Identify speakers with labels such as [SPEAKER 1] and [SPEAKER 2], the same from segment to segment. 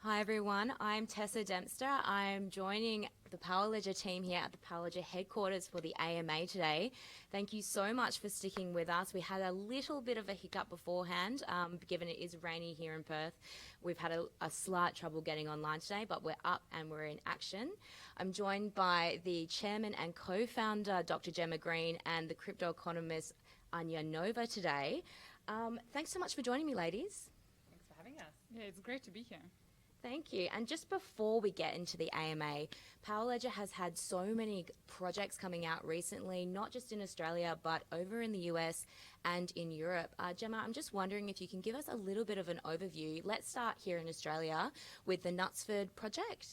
[SPEAKER 1] Hi everyone, I'm Tessa Dempster. I'm joining the Power Ledger team here at the Power Ledger headquarters for the AMA today. Thank you so much for sticking with us. We had a little bit of a hiccup beforehand, given it is rainy here in Perth. We've had a slight trouble getting online today, but we're up and we're in action. I'm joined by the chairman and co-founder, Dr. Jemma Green, and the crypto economist, Anya today. Thanks so much for joining me, ladies.
[SPEAKER 2] Thanks for having us. Yeah, it's great to be here.
[SPEAKER 1] Thank you. And just before we get into the AMA, Power Ledger has had so many projects coming out recently, not just in Australia, but over in the US and in Europe. Jemma, I'm just wondering if you can give us a little bit of an overview. Let's start here in Australia with the Knutsford project.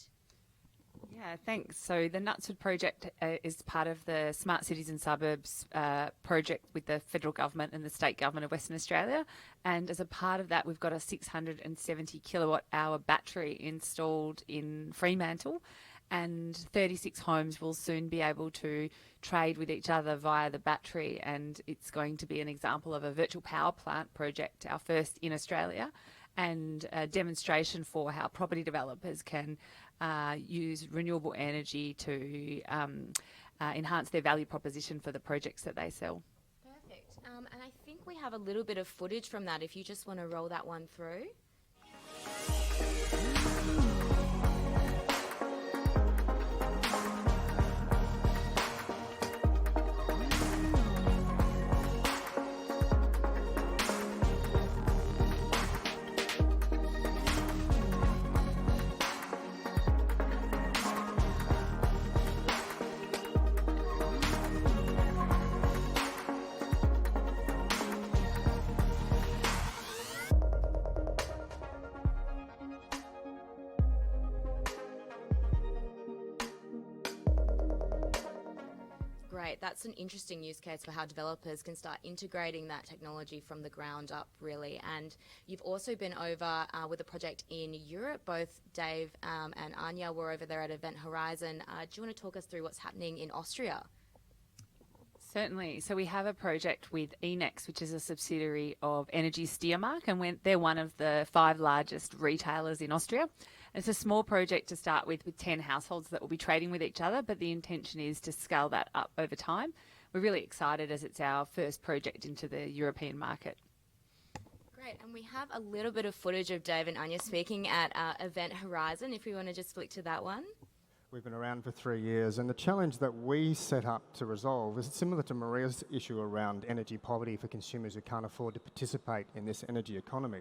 [SPEAKER 2] Yeah, thanks. So the Knutsford project is part of the Smart Cities and Suburbs project with the federal government and the state government of Western Australia. And as a part of that, we've got a 670 kilowatt hour battery installed in Fremantle, and 36 homes will soon be able to trade with each other via the battery. And it's going to be an example of a virtual power plant project, our first in Australia, and a demonstration for how property developers can use renewable energy to enhance their value proposition for the projects that they sell.
[SPEAKER 1] Perfect. And I think we have a little bit of footage from that if you just want to roll that one through. Great. That's an interesting use case for how developers can start integrating that technology from the ground up, really. And you've also been over with a project in Europe. Both Dave and Anya were over there at Event Horizon. Do you want to talk us through what's happening in Austria?
[SPEAKER 2] Certainly. So we have a project with Enex, which is a subsidiary of Energy Steiermark, and they're one of the 5 largest retailers in Austria. It's a small project to start with 10 households that will be trading with each other, but the intention is to scale that up over time. We're really excited as it's our first project into the European market.
[SPEAKER 1] Great, and we have a little bit of footage of Dave and Anya speaking at Event Horizon, if we want to just flick to that one.
[SPEAKER 3] We've been around for 3 years, and the challenge that we set up to resolve is similar to Maria's issue around energy poverty for consumers who can't afford to participate in this energy economy.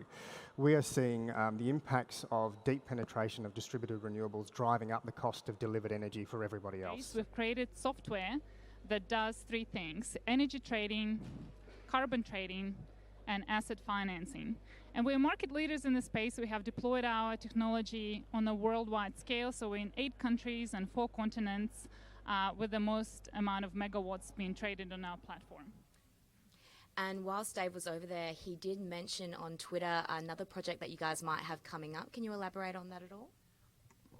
[SPEAKER 3] We are seeing the impacts of deep penetration of distributed renewables driving up the cost of delivered energy for everybody else.
[SPEAKER 4] We've created software that does 3 things: energy trading, carbon trading, and asset financing. And we're market leaders in this space. We have deployed our technology on a worldwide scale, so we're in 8 countries and 4 continents, with the most amount of megawatts being traded on our platform.
[SPEAKER 1] And whilst Dave was over there, he did mention on Twitter another project that you guys might have coming up. Can you elaborate on that at all?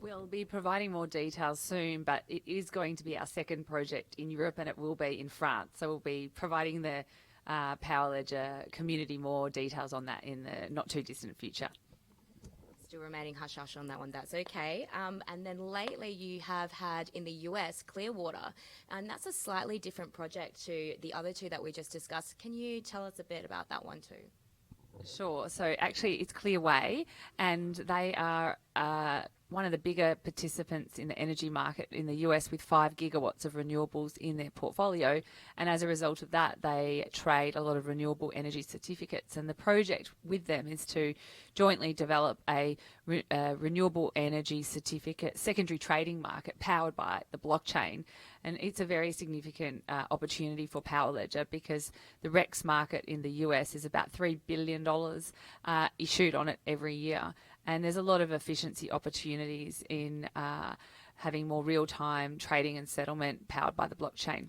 [SPEAKER 2] We'll be providing more details soon, but it is going to be our second project in Europe, and it will be in France. So we'll be providing the Power Ledger community more details on that in the not too distant future.
[SPEAKER 1] Still remaining hush-hush on that one, that's okay. And then lately you have had in the US Clearwater, and that's a slightly different project to the other 2 that we just discussed. Can you tell us a bit about that one too?
[SPEAKER 2] Sure. So actually it's Clearway, and they are one of the bigger participants in the energy market in the US with 5 gigawatts of renewables in their portfolio. And as a result of that, they trade a lot of renewable energy certificates. And the project with them is to jointly develop a renewable energy certificate secondary trading market powered by the blockchain. And it's a very significant opportunity for Power Ledger because the REX market in the US is about $3 billion issued on it every year. And there's a lot of efficiency opportunities in having more real-time trading and settlement powered by the blockchain.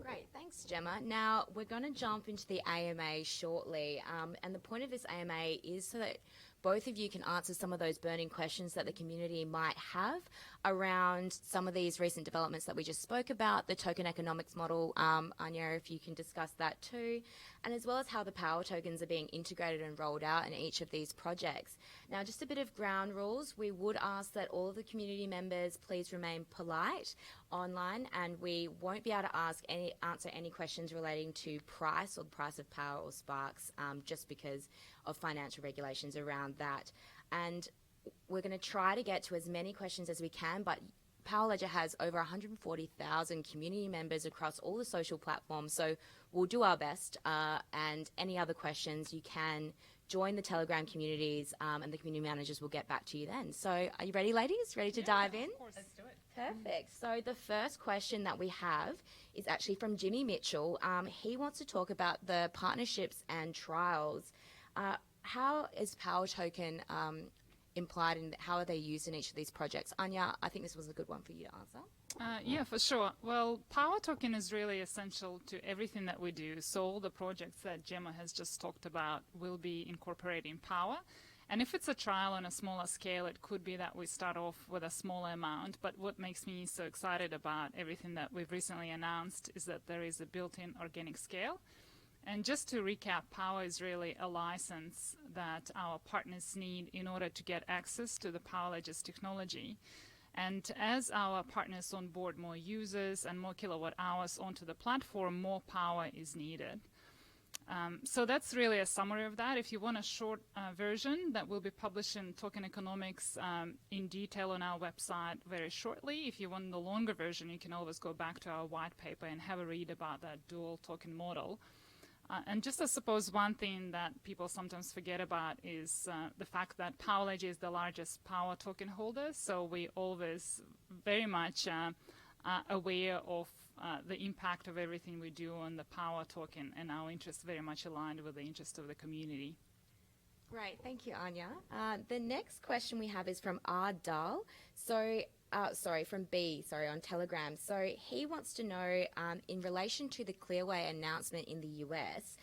[SPEAKER 1] Great, thanks Jemma. Now we're going to jump into the AMA shortly, and the point of this AMA is so that both of you can answer some of those burning questions that the community might have around some of these recent developments that we just spoke about, the token economics model. Anya, if you can discuss that too, and as well as how the power tokens are being integrated and rolled out in each of these projects. Now, just a bit of ground rules. We would ask that all of the community members please remain polite online, and we won't be able to answer any questions relating to price or the price of power or sparks, just because of financial regulations around that. And we're going to try to get to as many questions as we can, but Power Ledger has over 140,000 community members across all the social platforms, so we'll do our best. And any other questions, you can join the Telegram communities, and the community managers will get back to you then. So are you ready, ladies? Ready to dive in?
[SPEAKER 4] Of course. Let's do it.
[SPEAKER 1] Perfect. So the first question that we have is actually from Jimmy Mitchell. He wants to talk about the partnerships and trials. How is Power Token implied, and how are they used in each of these projects? Anya, I think this was a good one for you to answer.
[SPEAKER 4] Yeah, for sure. Well, Power Token is really essential to everything that we do. So all the projects that Jemma has just talked about will be incorporating Power. And if it's a trial on a smaller scale, it could be that we start off with a smaller amount. But what makes me so excited about everything that we've recently announced is that there is a built-in organic scale. And just to recap, Power is really a license that our partners need in order to get access to the Power Ledger's technology. And as our partners onboard more users and more kilowatt hours onto the platform, more power is needed. So that's really a summary of that. If you want a short version, that will be published in Token Economics in detail on our website very shortly. If you want the longer version, you can always go back to our white paper and have a read about that dual token model. And just I suppose one thing that people sometimes forget about is the fact that Power Ledger is the largest power token holder. So we always very much aware of the impact of everything we do on the power token, and our interests very much aligned with the interest of the community.
[SPEAKER 1] Great, thank you, Anya. The next question we have is from R. Dahl. So, from B, on Telegram. So he wants to know, in relation to the Clearway announcement in the US,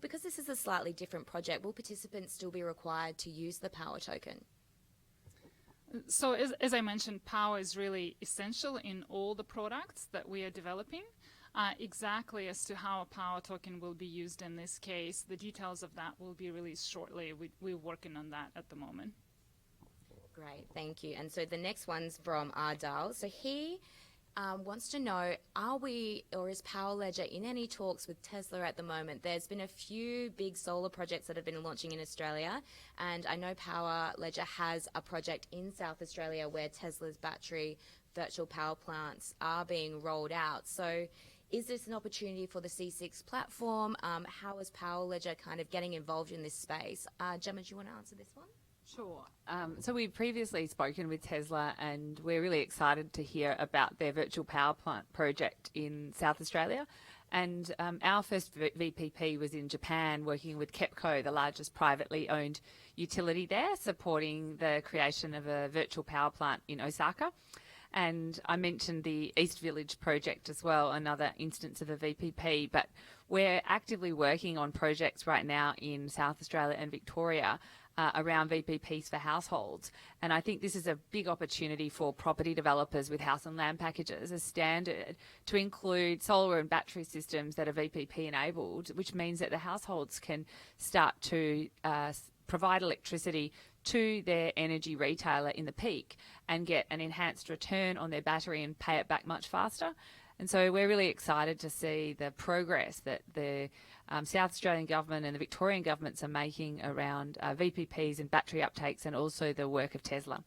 [SPEAKER 1] because this is a slightly different project, will participants still be required to use the power token?
[SPEAKER 4] So as I mentioned, power is really essential in all the products that we are developing. Exactly as to how a power token will be used in this case, the details of that will be released shortly. We're working on that at the moment.
[SPEAKER 1] Great, thank you. And so the next one's from Ardal. So he wants to know, is Power Ledger in any talks with Tesla at the moment? There's been a few big solar projects that have been launching in Australia, and I know Power Ledger has a project in South Australia where Tesla's battery virtual power plants are being rolled out. So is this an opportunity for the C6 platform? How is Power Ledger kind of getting involved in this space? Jemma, do you want to answer this one?
[SPEAKER 2] Sure. So we've previously spoken with Tesla, and we're really excited to hear about their virtual power plant project in South Australia. And our first VPP was in Japan, working with KEPCO, the largest privately owned utility there, supporting the creation of a virtual power plant in Osaka. And I mentioned the East Village project as well, another instance of a VPP, but we're actively working on projects right now in South Australia and Victoria around VPPs for households. And I think this is a big opportunity for property developers with house and land packages as standard to include solar and battery systems that are VPP enabled, which means that the households can start to provide electricity to their energy retailer in the peak and get an enhanced return on their battery and pay it back much faster. And so we're really excited to see the progress that the South Australian government and the Victorian governments are making around VPPs and battery uptakes, and also the work of Tesla.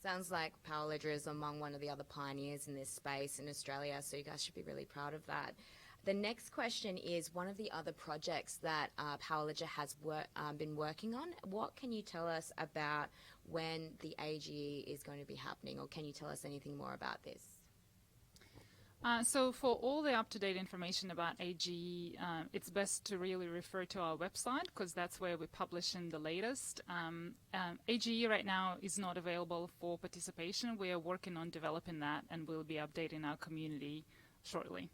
[SPEAKER 1] Sounds like Power Ledger is among one of the other pioneers in this space in Australia, so you guys should be really proud of that. The next question is one of the other projects that Power Ledger has been working on. What can you tell us about when the AGE is going to be happening, or can you tell us anything more about this?
[SPEAKER 4] So for all the up-to-date information about AGE, it's best to really refer to our website, because that's where we're publishing the latest. AGE right now is not available for participation. We are working on developing that, and we'll be updating our community shortly.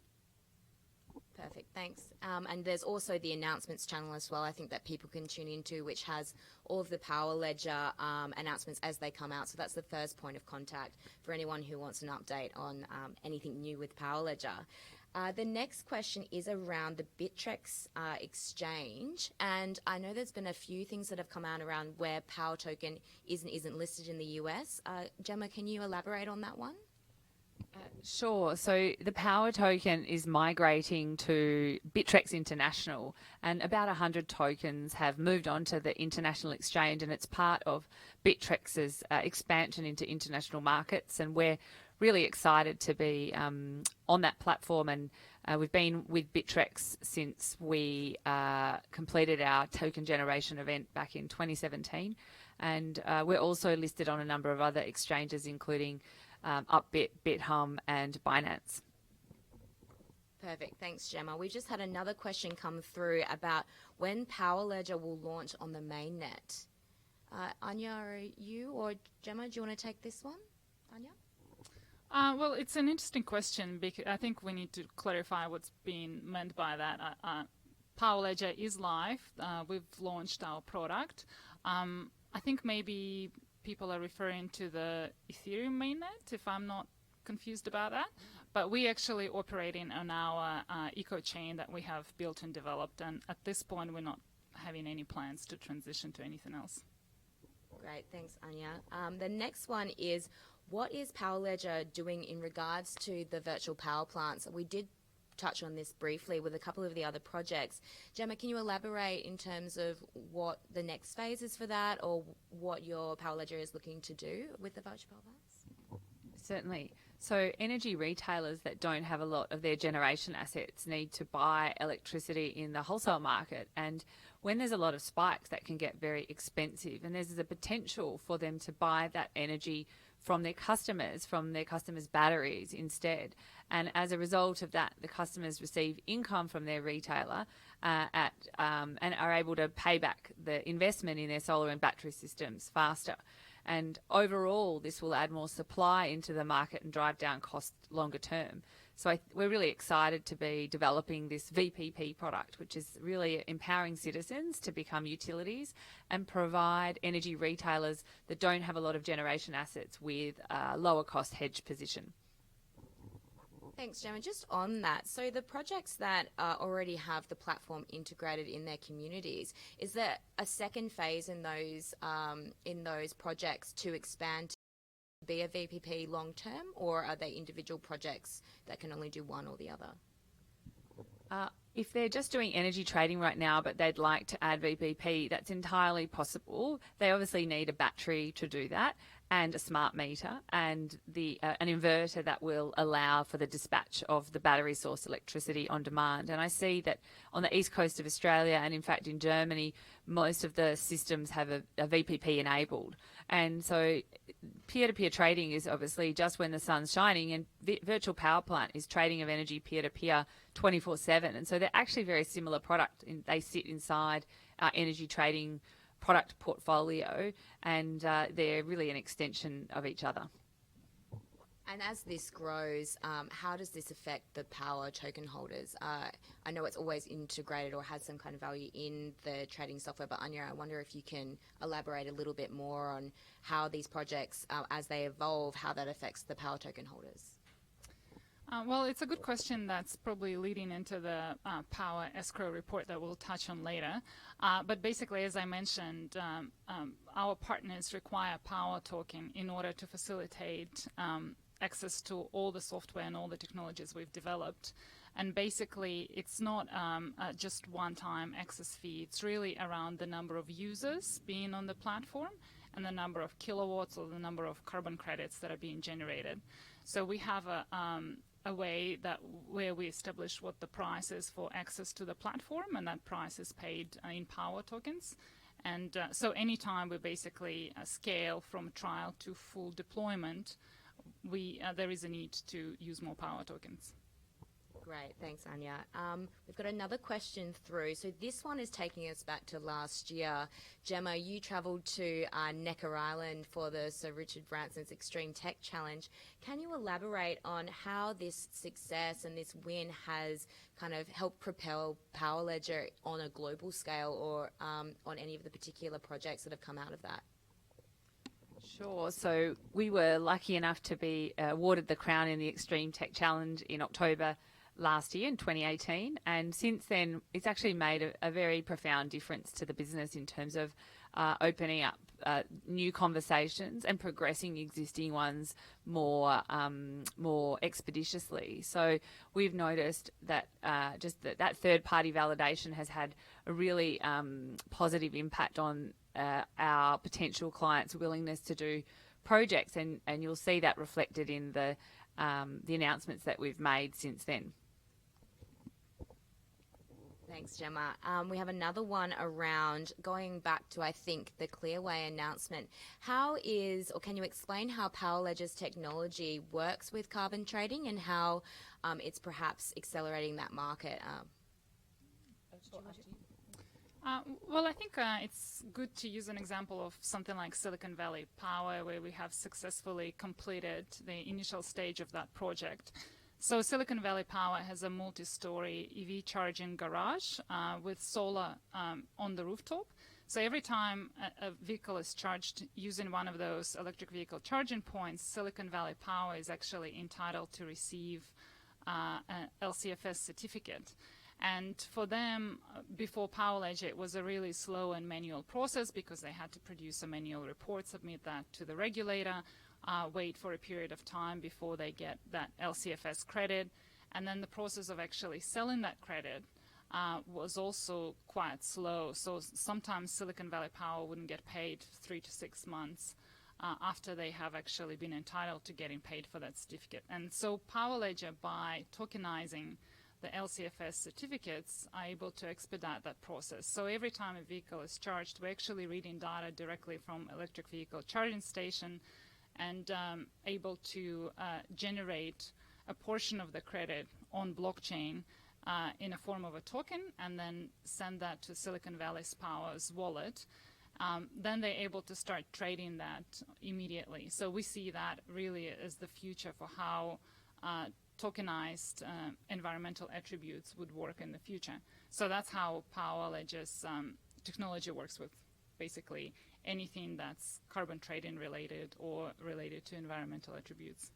[SPEAKER 1] Perfect, thanks. And there's also the announcements channel as well, I think, that people can tune into, which has all of the Power Ledger announcements as they come out. So that's the first point of contact for anyone who wants an update on anything new with Power Ledger. The next question is around the Bittrex exchange. And I know there's been a few things that have come out around where Power Token is and isn't listed in the US. Jemma, can you elaborate on that one?
[SPEAKER 2] Sure. So the Power Token is migrating to Bittrex International, and about 100 tokens have moved on to the international exchange, and it's part of Bittrex's expansion into international markets, and we're really excited to be on that platform. And we've been with Bittrex since we completed our token generation event back in 2017, and we're also listed on a number of other exchanges, including Upbit, BitHum, and Binance.
[SPEAKER 1] Perfect. Thanks, Jemma. We just had another question come through about when Power Ledger will launch on the mainnet. Anya, are you or Jemma, do you want to take this one? Anya?
[SPEAKER 4] Well, it's an interesting question because I think we need to clarify what's being meant by that. Power Ledger is live. We've launched our product. I think maybe people are referring to the Ethereum mainnet, if I'm not confused about that. But we actually operating on our eco chain that we have built and developed, and at this point we're not having any plans to transition to anything else.
[SPEAKER 1] Great, thanks, Anya. The next one is, what is Power Ledger doing in regards to the virtual power plants? We did touch on this briefly with a couple of the other projects. Jemma, can you elaborate in terms of what the next phase is for that, or what your Power Ledger is looking to do with the virtual power plants?
[SPEAKER 2] Certainly. So energy retailers that don't have a lot of their generation assets need to buy electricity in the wholesale market, and when there's a lot of spikes, that can get very expensive, and there's a potential for them to buy that energy from their customers batteries instead. And as a result of that, the customers receive income from their retailer and are able to pay back the investment in their solar and battery systems faster. And overall, this will add more supply into the market and drive down costs longer term. So we're really excited to be developing this VPP product, which is really empowering citizens to become utilities and provide energy retailers that don't have a lot of generation assets with a lower cost hedge position.
[SPEAKER 1] Thanks, Jemma. Just on that, so the projects that already have the platform integrated in their communities, is there a second phase in those projects to expand to be a VPP long term, or are they individual projects that can only do one or the other?
[SPEAKER 2] If they're just doing energy trading right now, but they'd like to add VPP, that's entirely possible. They obviously need a battery to do that, and a smart meter, and an inverter that will allow for the dispatch of the battery source electricity on demand. And I see that on the east coast of Australia, and in fact in Germany, most of the systems have a VPP enabled. And so peer-to-peer trading is obviously just when the sun's shining, and virtual power plant is trading of energy peer-to-peer 24/7. And so they're actually very similar product. They sit inside our energy trading product portfolio, and they're really an extension of each other.
[SPEAKER 1] And as this grows, how does this affect the Power token holders? I know it's always integrated or has some kind of value in the trading software, but Anya, I wonder if you can elaborate a little bit more on how these projects, as they evolve, how that affects the Power token holders.
[SPEAKER 4] Well, it's a good question that's probably leading into the Power escrow report that we'll touch on later. But basically, as I mentioned, our partners require Power token in order to facilitate access to all the software and all the technologies we've developed. And basically, it's not just one-time access fee. It's really around the number of users being on the platform and the number of kilowatts or the number of carbon credits that are being generated. So we have a way that where we establish what the price is for access to the platform, and that price is paid in Power tokens. And so anytime we basically scale from trial to full deployment, there is a need to use more Power tokens.
[SPEAKER 1] Great, thanks, Anya. We've got another question through. So this one is taking us back to last year. Jemma, you travelled to Necker Island for the Sir Richard Branson's Extreme Tech Challenge. Can you elaborate on how this success and this win has kind of helped propel Power Ledger on a global scale, or on any of the particular projects that have come out of that?
[SPEAKER 2] Sure. So we were lucky enough to be awarded the crown in the Extreme Tech Challenge in October last year in 2018, and since then it's actually made a very profound difference to the business in terms of opening up new conversations and progressing existing ones more expeditiously. So we've noticed that just that third party validation has had a really positive impact on our potential clients' willingness to do projects, and you'll see that reflected in the announcements that we've made since then.
[SPEAKER 1] Thanks, Jemma. We have another one around going back to, I think, the Clearway announcement. How is, or can you explain how Power Ledger's technology works with carbon trading and how it's perhaps accelerating that market?
[SPEAKER 4] Well, I think it's good to use an example of something like Silicon Valley Power, where we have successfully completed the initial stage of that project. So Silicon Valley Power has a multi-story EV charging garage with solar on the rooftop. So every time a vehicle is charged using one of those electric vehicle charging points, Silicon Valley Power is actually entitled to receive an LCFS certificate. And for them, before Power Ledger, it was a really slow and manual process because they had to produce a manual report, submit that to the regulator, wait for a period of time before they get that LCFS credit. And then the process of actually selling that credit was also quite slow. So sometimes Silicon Valley Power wouldn't get paid 3 to 6 months after they have actually been entitled to getting paid for that certificate. And so Power Ledger, by tokenizing the LCFS certificates, are able to expedite that process. So every time a vehicle is charged, we're actually reading data directly from electric vehicle charging station and able to generate a portion of the credit on blockchain in a form of a token, and then send that to Silicon Valley Power's wallet. Then they're able to start trading that immediately. So we see that really as the future for how tokenized environmental attributes would work in the future. So that's how Power Ledger's technology works with basically anything that's carbon trading related or related to environmental attributes.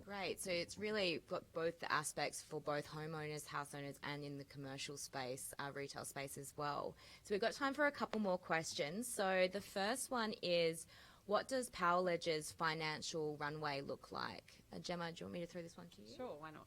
[SPEAKER 1] Great. So it's really got both the aspects for both homeowners, house owners, and in the commercial space, retail space as well. So we've got time for a couple more questions. So the first one is, what does Power Ledger's financial runway look like? Jemma, do you want me to throw this one to you?
[SPEAKER 2] Sure, why not?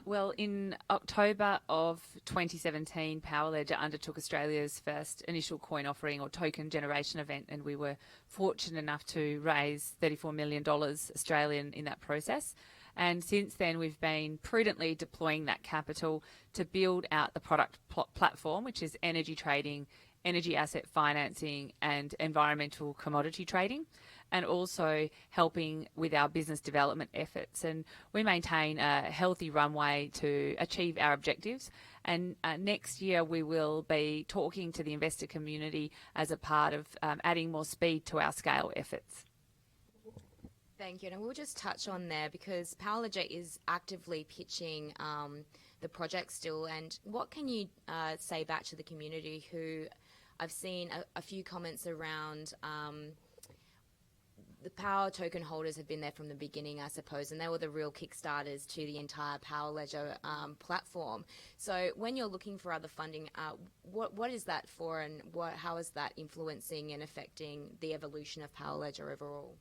[SPEAKER 2] Well, in October of 2017, Power Ledger undertook Australia's first initial coin offering or token generation event, and we were fortunate enough to raise $34 million Australian in that process. And since then, we've been prudently deploying that capital to build out the product platform, which is energy trading, energy asset financing, and environmental commodity trading, and also helping with our business development efforts. And we maintain a healthy runway to achieve our objectives. And next year we will be talking to the investor community as a part of adding more speed to our scale efforts.
[SPEAKER 1] Thank you. And we'll just touch on there because Power Ledger is actively pitching the project still. And what can you say back to the community who I've seen a few comments around the power token holders have been there from the beginning, I suppose, and they were the real kickstarters to the entire Power Ledger platform. So when you're looking for other funding, what is that for, and how is that influencing and affecting the evolution of Power Ledger overall?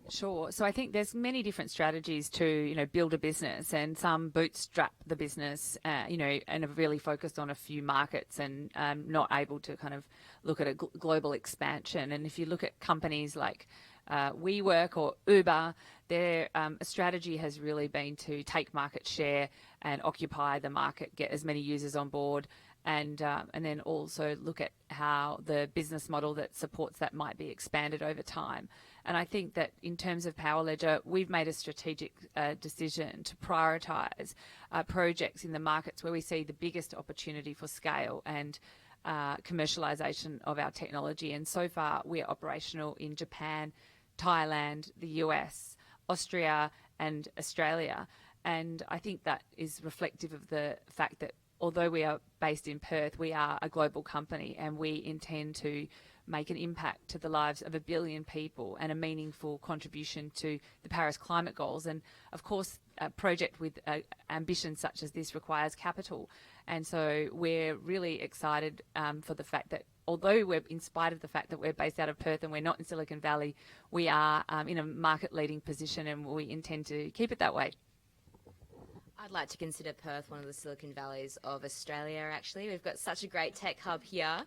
[SPEAKER 2] Sure. So I think there's many different strategies to, build a business, and some bootstrap the business, and are really focused on a few markets and not able to kind of look at a global expansion. And if you look at companies like WeWork or Uber, their strategy has really been to take market share and occupy the market, get as many users on board, and then also look at how the business model that supports that might be expanded over time. And I think that in terms of Power Ledger, we've made a strategic decision to prioritise projects in the markets where we see the biggest opportunity for scale and commercialisation of our technology. And so far, we're operational in Japan, Thailand, the US, Austria, and Australia. And I think that is reflective of the fact that although we are based in Perth, we are a global company, and we intend to make an impact to the lives of 1 billion people and a meaningful contribution to the Paris climate goals. And of course, a project with ambition such as this requires capital. And so we're really excited for the fact that although we're, in spite of the fact that we're based out of Perth and we're not in Silicon Valley, we are in a market leading position, and we intend to keep it that way.
[SPEAKER 1] I'd like to consider Perth one of the Silicon Valleys of Australia, actually. We've got such a great tech hub here.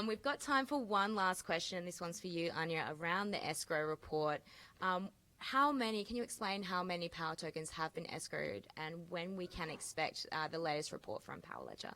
[SPEAKER 1] We've got time for one last question. This one's for you, Anya, around the escrow report. Can you explain how many power tokens have been escrowed and when we can expect the latest report from Power Ledger?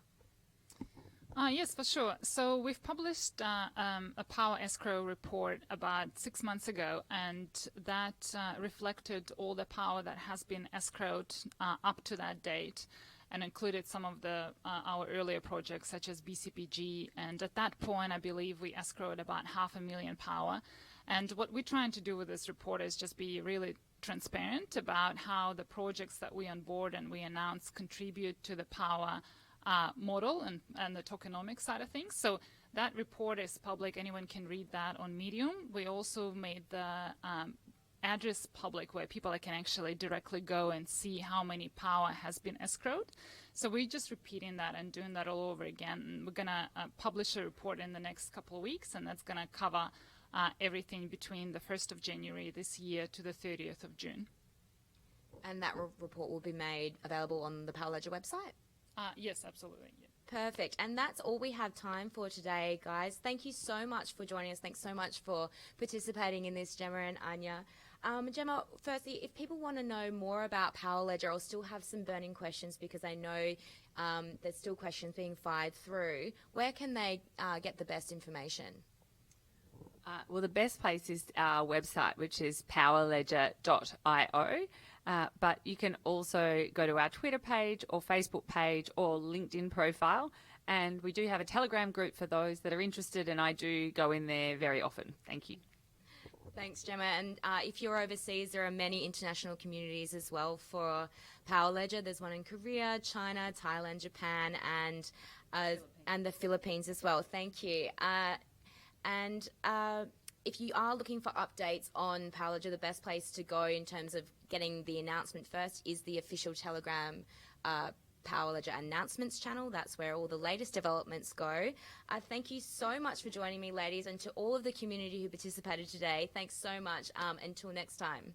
[SPEAKER 4] Yes, for sure. So we've published a power escrow report about 6 months ago, and that reflected all the power that has been escrowed up to that date, and included some of our earlier projects such as BCPG. And at that point, I believe we escrowed about 500,000 power. And what we're trying to do with this report is just be really transparent about how the projects that we onboard and we announce contribute to the power model and the tokenomics side of things. So that report is public. Anyone can read that on Medium. We also made the address public where people can actually directly go and see how many power has been escrowed. So we're just repeating that and doing that all over again. And we're going to publish a report in the next couple of weeks, and that's going to cover everything between the 1st of January this year to the 30th of June.
[SPEAKER 1] And that report will be made available on the Power Ledger website?
[SPEAKER 4] Yes, absolutely. Yeah.
[SPEAKER 1] Perfect. And that's all we have time for today, guys. Thank you so much for joining us. Thanks so much for participating in this, Jemma and Anya. Jemma, firstly, if people want to know more about Power Ledger or still have some burning questions, because I know there's still questions being fired through, where can they get the best information?
[SPEAKER 2] Well, the best place is our website, which is powerledger.io. But you can also go to our Twitter page or Facebook page or LinkedIn profile. And we do have a Telegram group for those that are interested, and I do go in there very often. Thank you.
[SPEAKER 1] Thanks, Jemma. And if you're overseas, there are many international communities as well for Power Ledger. There's one in Korea, China, Thailand, Japan, and the Philippines as well. Thank you. If you are looking for updates on Power Ledger, the best place to go in terms of getting the announcement first is the official Telegram Power Ledger announcements channel. That's where all the latest developments go. Thank you so much for joining me, ladies, and to all of the community who participated today. Thanks so much. Until next time.